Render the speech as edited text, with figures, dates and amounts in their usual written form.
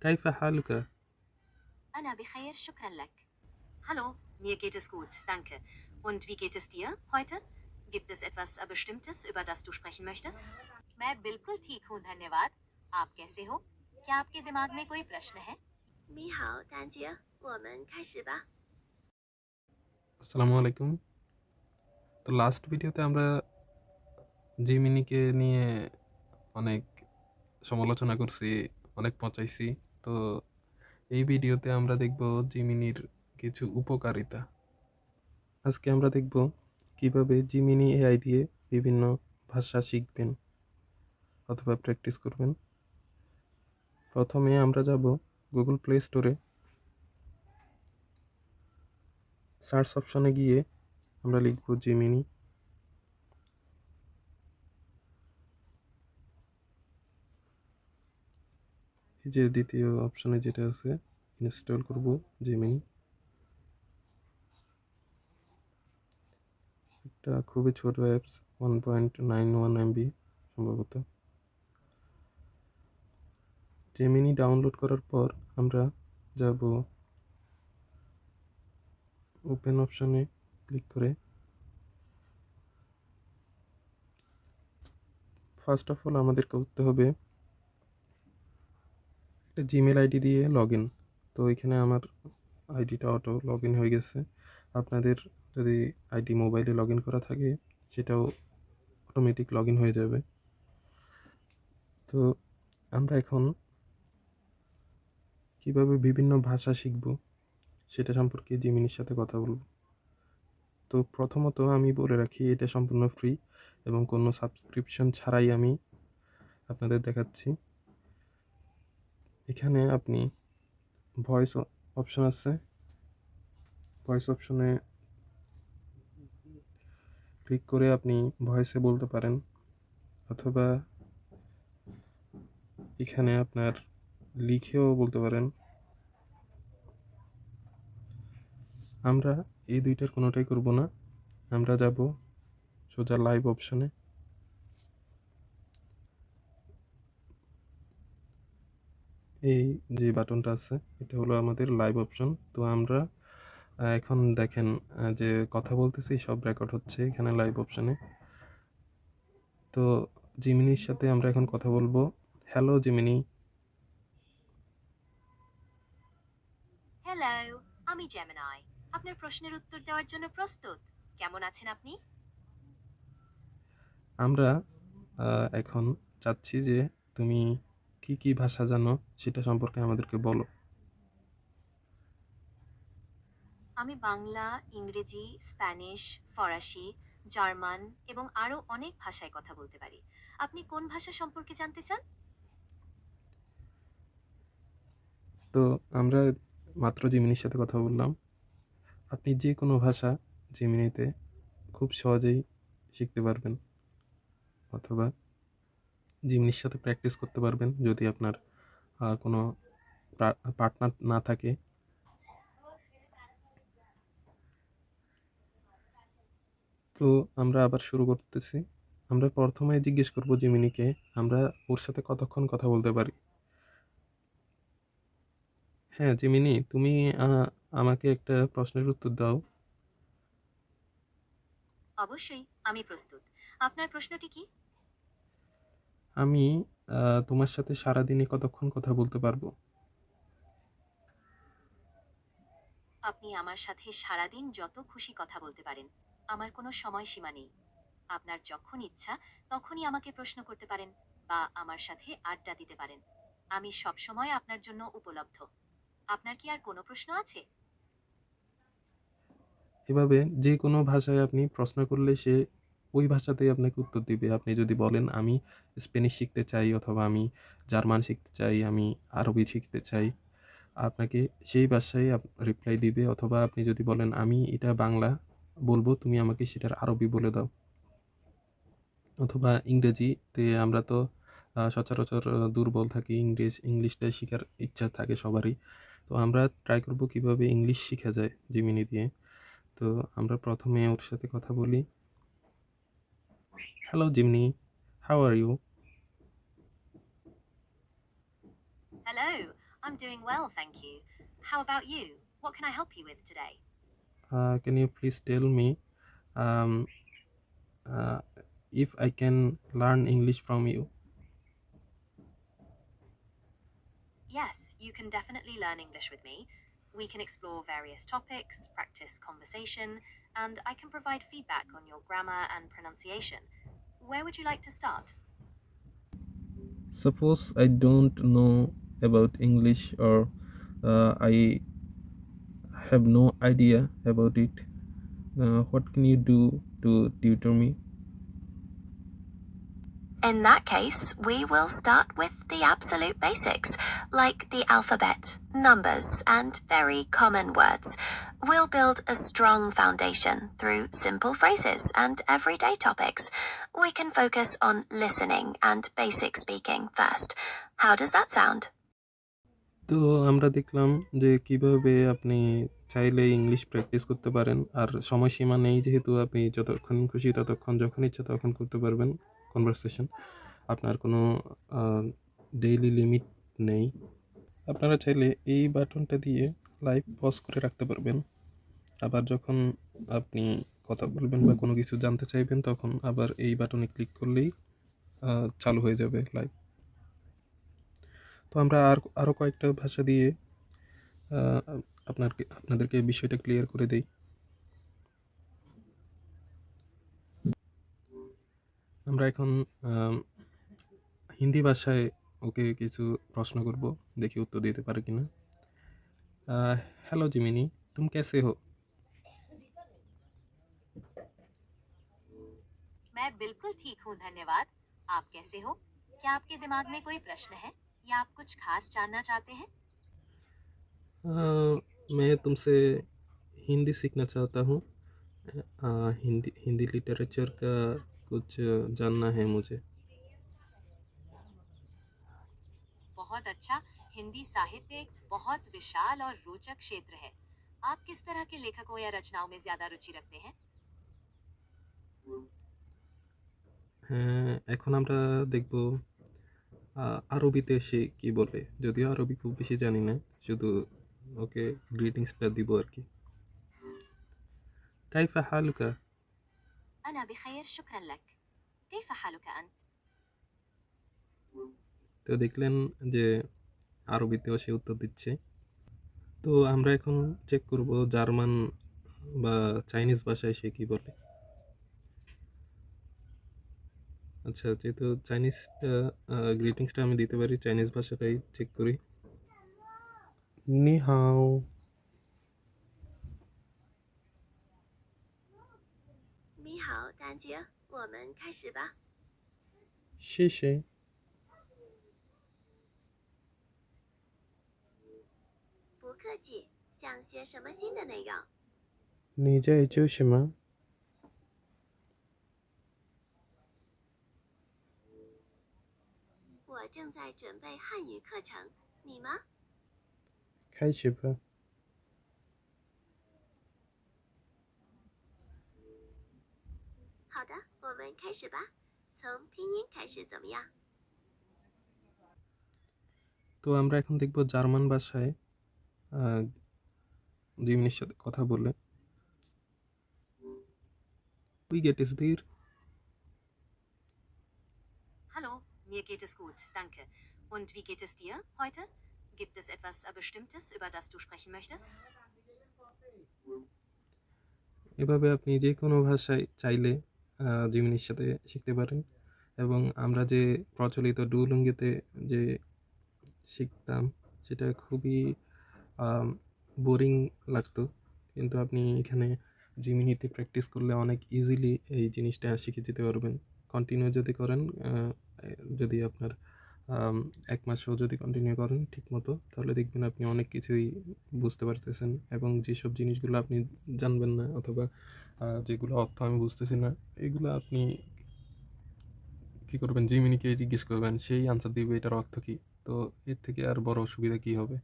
كيف حالك؟ أنا بخير شكرا لك. Hallo, mir geht es gut, danke. Und wie geht es dir heute? Gibt es etwas Bestimmtes, über das du sprechen möchtest? मैं बिल्कुल ठीक हूँ धन्यवाद. आप कैसे हो? क्या आपके दिमाग में कोई प्रश्न है? 你好，丹姐，我们开始吧。 আসসালামু আলাইকুম। তো লাস্ট ভিডিওতে আমরা জিমিনিকে নিয়ে অনেক সমালোচনা করছি, অনেক পচাইছি। তো এই ভিডিওতে আমরা দেখব জিমিনির কিছু উপকারিতা। আজকে আমরা দেখব কিভাবে জিমিনি এআই দিয়ে বিভিন্ন ভাষা শিখবেন অথবা প্র্যাকটিস করবেন। প্রথমে আমরা যাব গুগল প্লে স্টোরে। সার্চ অপশনে গিয়ে আমরা লিখব জিমিনি। এই যে দ্বিতীয় অপশনে যেটা আছে, ইনস্টল করব জিমিনি। এটা খুবই ছোট অ্যাপস, 1.91 MB সম্ভবত। জেমিনি ডাউনলোড করার পর আমরা যাব ওপেন অপশনে ক্লিক করে ফার্স্ট অফ অল আমাদের করতে হবে একটা জিমেল আইডি দিয়ে লগ ইন। তো এখানে আমার আইডিটা অটো লগ ইন হয়ে গেছে। আপনাদের যদি আইডি মোবাইলে লগ ইন করা থাকে সেটাও অটোমেটিক লগ ইন হয়ে যাবে। তো আমরা এখন কিভাবে বিভিন্ন ভাষা শিখব সেটা সম্পর্কে জিমিনির সাথে কথা বলব। তো প্রথমত আমি বলে রাখি, এটা সম্পূর্ণ ফ্রি এবং কোনো সাবস্ক্রিপশন ছাড়াই আমি আপনাদের দেখাচ্ছি। এখানে আপনি ভয়েস অপশন আছে, ভয়েস অপশনে ক্লিক করে আপনি ভয়েসে বলতে পারেন, অথবা এখানে আপনার লিখেও বলতে পারেন। আমরা এই দুইটার কোনোটাই করব না, আমরা যাব সোজা লাইভ অপশনে। এই যে বাটনটা আছে এটা হলো আমাদের লাইভ অপশন। তো আমরা এখন দেখেন যে কথা বলতেছি সব রেকর্ড হচ্ছে এখানে লাইভ অপশনে। তো জিমিনির সাথে আমরা এখন কথা বলবো। Hello Gemini. হ্যালো, আমি জেমিনাই। আপনার প্রশ্নের উত্তর দেওয়ার জন্য প্রস্তুত। কেমন আছেন আপনি? আমরা এখন চাচ্ছি যে তুমি কি কি ভাষা জানো সেটা সম্পর্কে আমাদেরকে বলো। আমি বাংলা, ইংরেজি, স্প্যানিশ, ফরাসি, জার্মান এবং আরও অনেক ভাষায় কথা বলতে পারি। আপনি কোন ভাষা সম্পর্কে জানতে চান? তো আমরা মাত্র জিমিনির সাথে কথা বললাম। আপনি যে কোনো ভাষা জিমিনিতে খুব সহজেই শিখতে পারবেন, অথবা জিমিনির সাথে প্র্যাকটিস করতে পারবেন যদি আপনার কোনো পার্টনার না থাকে। তো আমরা আবার শুরু করতেছি। আমরা প্রথমে জিজ্ঞেস করব জিমিনিকে আমরা ওর সাথে কতক্ষণ কথা বলতে পারি। হ্যাঁ জিমিনি, তুমি আমাকে একটা প্রশ্নের উত্তর দাও। অবশ্যই, আমি প্রস্তুত। আপনার প্রশ্নটি কি? আমি তোমার সাথে সারাদিনে কতক্ষণ কথা বলতে পারবো? আপনি আমার সাথে সারাদিন যত খুশি কথা বলতে পারেন। আমার কোনো সময়সীমা নেই। আপনার যখন ইচ্ছা তখনই আমাকে প্রশ্ন করতে পারেন বা আমার সাথে আড্ডা দিতে পারেন। আমি সবসময় আপনার জন্য উপলব্ধ। আপনার কি আর কোনো প্রশ্ন আছে? এভাবে যে কোনো ভাষায় আপনি প্রশ্ন করলে সে ওই ভাষাতেই আপনাকে উত্তর দিবে। আপনি যদি বলেন আমি স্প্যানিশ শিখতে চাই, অথবা আমি জার্মান শিখতে চাই, আমি আরবি শিখতে চাই, আপনাকে সেই ভাষায় রিপ্লাই দিবে। অথবা আপনি যদি বলেন আমি এটা বাংলা বলবো, তুমি আমাকে সেটার আরবি বলে দাও। অথবা ইংরেজিতে আমরা তো সচরাচর দুর্বল থাকি, ইংলিশটা শেখার ইচ্ছা থাকে সবারই। তো আমরা ট্রাই করব কিভাবে ইংলিশ শেখা যায় জিমিনি দিয়ে। তো আমরা প্রথমে ওর সাথে কথা বলি। Hello Gemini, how are you? Hello, I'm doing well, thank you. How about you? What can I help you with today? Can you please tell me um, uh, if I can learn English from you? Yes, you can definitely learn English with me. We can explore various topics, practice conversation, and I can provide feedback on your grammar and pronunciation. Where would you like to start? Suppose I don't know about English or I have no idea about it. What can you do to tutor me? In that case, we will start with the absolute basics, like the alphabet, numbers, and very common words. We'll build a strong foundation through simple phrases and everyday topics. We can focus on listening and basic speaking first. How does that sound? তো আমরা দেখলাম যে কিভাবে আপনি চাইলে English practice করতে পারেন, আর সময়সীমা নেই যেহেতু আপনি যতক্ষণ খুশি ততক্ষণ যখন ইচ্ছা তখন করতে পারবেন কনভারসেশন। আপনার কোনো ডেইলি লিমিট নেই। আপনারা চাইলে এই বাটনটা দিয়ে লাইভ পজ করে রাখতে পারবেন, আবার যখন আপনি কথা বলবেন বা কোনো কিছু জানতে চাইবেন তখন আবার এই বাটনে ক্লিক করলেই চালু হয়ে যাবে লাইভ। তো আমরা আরও কয়েকটা ভাষা দিয়ে আহ, আপনাদেরকে বিষয়টা ক্লিয়ার করে দেই। আমরা এখন হিন্দি ভাষায় ওকে কিছু প্রশ্ন করব, দেখি উত্তর দিতে পারে কিনা। हेलो जिमिनी, तुम कैसे हो? मैं बिल्कुल ठीक हूँ, धन्यवाद। आप कैसे हो? क्या आपके दिमाग में कोई प्रश्न है या आप कुछ खास जानना चाहते हैं? मैं तुमसे हिंदी सीखना चाहता हूँ। हिंदी हिंदी लिटरेचर का कुछ जानना है मुझे। बहुत अच्छा। हिंदी साहित्य एक बहुत विशाल और रोचक क्षेत्र है। आप किस तरह के लेखकों या रचनाओं में ज्यादा रुचि रखते हैं? হ্যাঁ, এখন আমরা দেখব আরবিতে সে কি বলে, যদিও আরবি খুব বেশি জানি না, শুধু ওকে গ্রিটিংসটা দিব আর কি। কাইফা হালুকা। أنا بخير، شكرا لك। كيف حالك أنت؟ তো দেখলেন যে আরবিতেও সে উত্তর দিচ্ছে। তো আমরা এখন চেক করব জার্মান বা চাইনিজ ভাষায় সে কি বলে। আচ্ছা, যেহেতু চাইনিজটা গ্রিটিংসটা আমি দিতে পারি, চাইনিজ ভাষাটাই চেক করি। নি হাও। 你好，丹姐，我们开始吧。谢谢。不客气，想学什么新的内容？你在做什么？我正在准备汉语课程，你吗？开始吧。好的，我们开始吧。从拼音开始怎么样？ তো আমরা এখন দেখব জার্মান ভাষায় জিমিনির সাথে কথা বলে। Wie geht es dir? Hallo, mir geht es gut, danke. Und wie geht es dir heute? Gibt es etwas Bestimmtes, über das du sprechen möchtest? এভাবে আপনি যে কোনো ভাষায় চাইলে জিমিনির সাথে শিখতে পারেন। এবং আমরা যে প্রচলিত ডুওলিঙ্গোতে যে শিখতাম সেটা খুবই বোরিং লাগতো, কিন্তু আপনি এখানে জিমিনিতে প্র্যাকটিস করলে অনেক ইজিলি এই জিনিসটা শিখে যেতে পারবেন। কন্টিনিউ যদি করেন, যদি আপনার 1 মাসও যদি কন্টিনিউ করেন ঠিকমতো, তাহলে দেখবেন আপনি অনেক কিছুই বুঝতে পারতেছেন, এবং যেসব জিনিসগুলো আপনি জানবেন না অথবা যেগুলো অর্থ আমি বুঝতেছি না, এগুলো আপনি কী করবেন, জিমিনিকে জিজ্ঞেস করবেন, সেই আনসার দিবে এটার অর্থ কী। তো এর থেকে আর বড় অসুবিধা কী হবে?